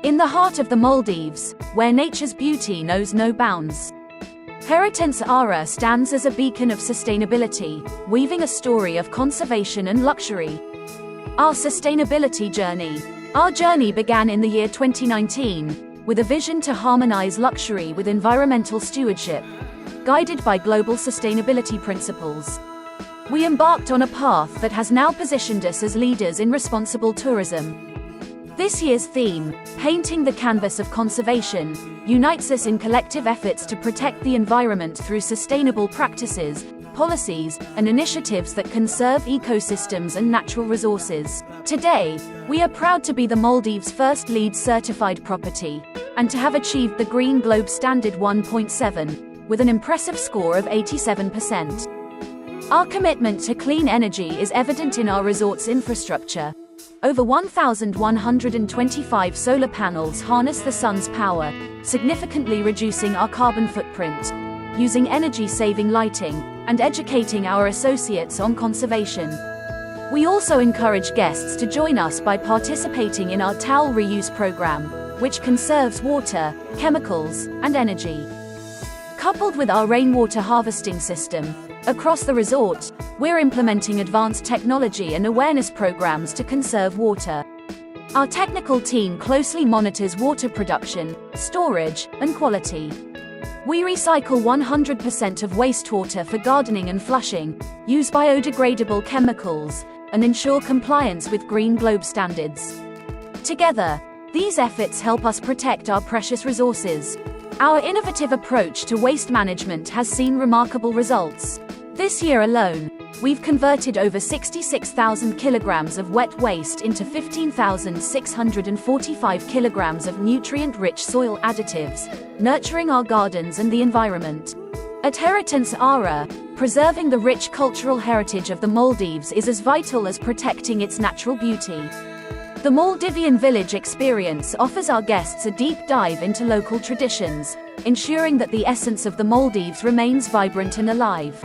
In the heart of the Maldives, where nature's beauty knows no bounds, Heritance Aarah stands as a beacon of sustainability, weaving a story of conservation and luxury. Our sustainability journey. Our journey began in the year 2019, with a vision to harmonize luxury with environmental stewardship, guided by global sustainability principles. We embarked on a path that has now positioned us as leaders in responsible tourism. This year's theme, Painting the Canvas of Conservation, unites us in collective efforts to protect the environment through sustainable practices, policies, and initiatives that conserve ecosystems and natural resources. Today, we are proud to be the Maldives' first LEED certified property, and to have achieved the Green Globe Standard 1.7, with an impressive score of 87%. Our commitment to clean energy is evident in our resort's infrastructure. Over 1,125 solar panels harness the sun's power, significantly reducing our carbon footprint, using energy-saving lighting, and educating our associates on conservation. We also encourage guests to join us by participating in our towel reuse program, which conserves water, chemicals, and energy. Coupled with our rainwater harvesting system, across the resort, we're implementing advanced technology and awareness programs to conserve water. Our technical team closely monitors water production, storage, and quality. We recycle 100% of wastewater for gardening and flushing, use biodegradable chemicals, and ensure compliance with Green Globe standards. Together, these efforts help us protect our precious resources. Our innovative approach to waste management has seen remarkable results. This year alone, we've converted over 66,000 kilograms of wet waste into 15,645 kilograms of nutrient-rich soil additives, nurturing our gardens and the environment. At Heritance Aarah, preserving the rich cultural heritage of the Maldives is as vital as protecting its natural beauty. The Maldivian Village experience offers our guests a deep dive into local traditions, ensuring that the essence of the Maldives remains vibrant and alive.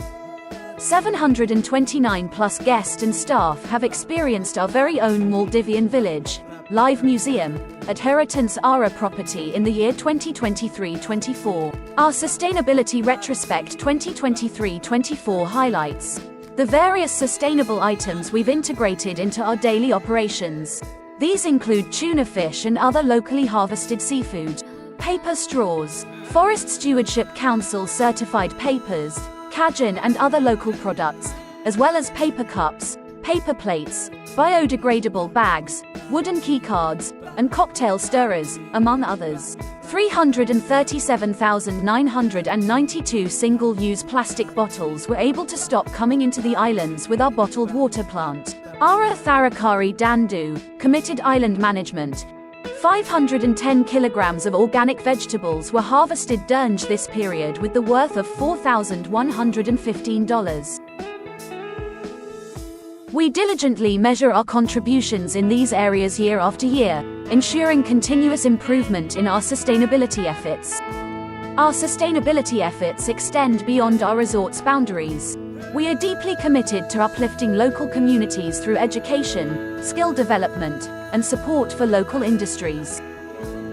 729+ guests and staff have experienced our very own Maldivian Village live museum at Heritance Aarah property in the year 2023-24. Our Sustainability Retrospect 2023-24 highlights the various sustainable items we've integrated into our daily operations. These include tuna fish and other locally harvested seafood, paper straws, Forest Stewardship Council certified papers, cajun and other local products, as well as paper cups, paper plates, biodegradable bags, wooden keycards, and cocktail stirrers, among others. 337,992 single-use plastic bottles were able to stop coming into the islands with our bottled water plant. Aarah Tharakari Dandu, committed island management. 510 kilograms of organic vegetables were harvested during this period with the worth of $4,115. We diligently measure our contributions in these areas year after year, ensuring continuous improvement in our sustainability efforts. Our sustainability efforts extend beyond our resort's boundaries. We are deeply committed to uplifting local communities through education, skill development, and support for local industries.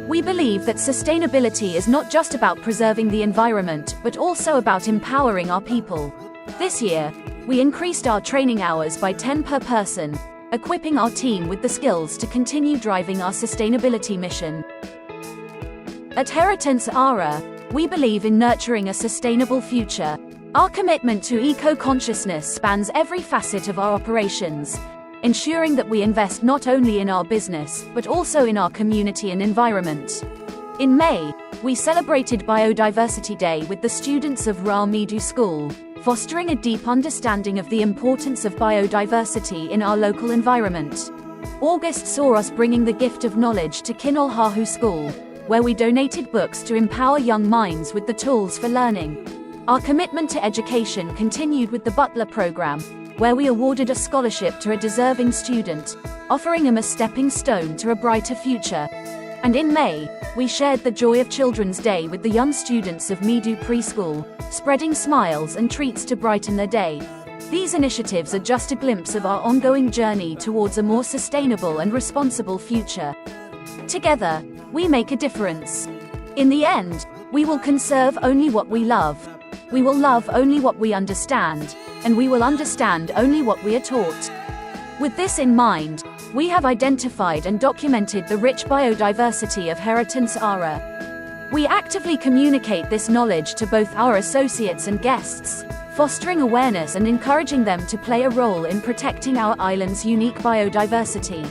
We believe that sustainability is not just about preserving the environment, but also about empowering our people. This year, we increased our training hours by 10 per person, equipping our team with the skills to continue driving our sustainability mission. At Heritance Aarah, we believe in nurturing a sustainable future. Our commitment to eco-consciousness spans every facet of our operations, ensuring that we invest not only in our business, but also in our community and environment. In May, we celebrated Biodiversity Day with the students of Aarah Maldives School, fostering a deep understanding of the importance of biodiversity in our local environment. August saw us bringing the gift of knowledge to Kinolhahu School, where we donated books to empower young minds with the tools for learning. Our commitment to education continued with the Butler program, where we awarded a scholarship to a deserving student, offering him a stepping stone to a brighter future. And in May, we shared the joy of Children's Day with the young students of Medu Preschool, spreading smiles and treats to brighten their day. These initiatives are just a glimpse of our ongoing journey towards a more sustainable and responsible future. Together, we make a difference. In the end, we will conserve only what we love. We will love only what we understand, and we will understand only what we are taught. With this in mind, we have identified and documented the rich biodiversity of Heritance Aarah. We actively communicate this knowledge to both our associates and guests, fostering awareness and encouraging them to play a role in protecting our island's unique biodiversity.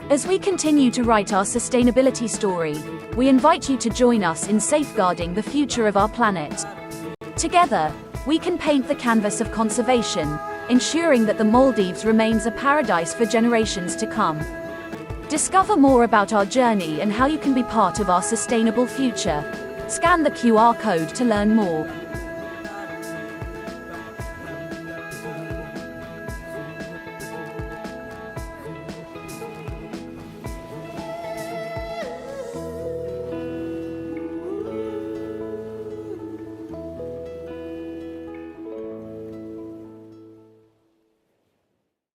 As we continue to write our sustainability story, we invite you to join us in safeguarding the future of our planet. Together, we can paint the canvas of conservation, ensuring that the Maldives remains a paradise for generations to come. Discover more about our journey and how you can be part of our sustainable future. Scan the QR code to learn more.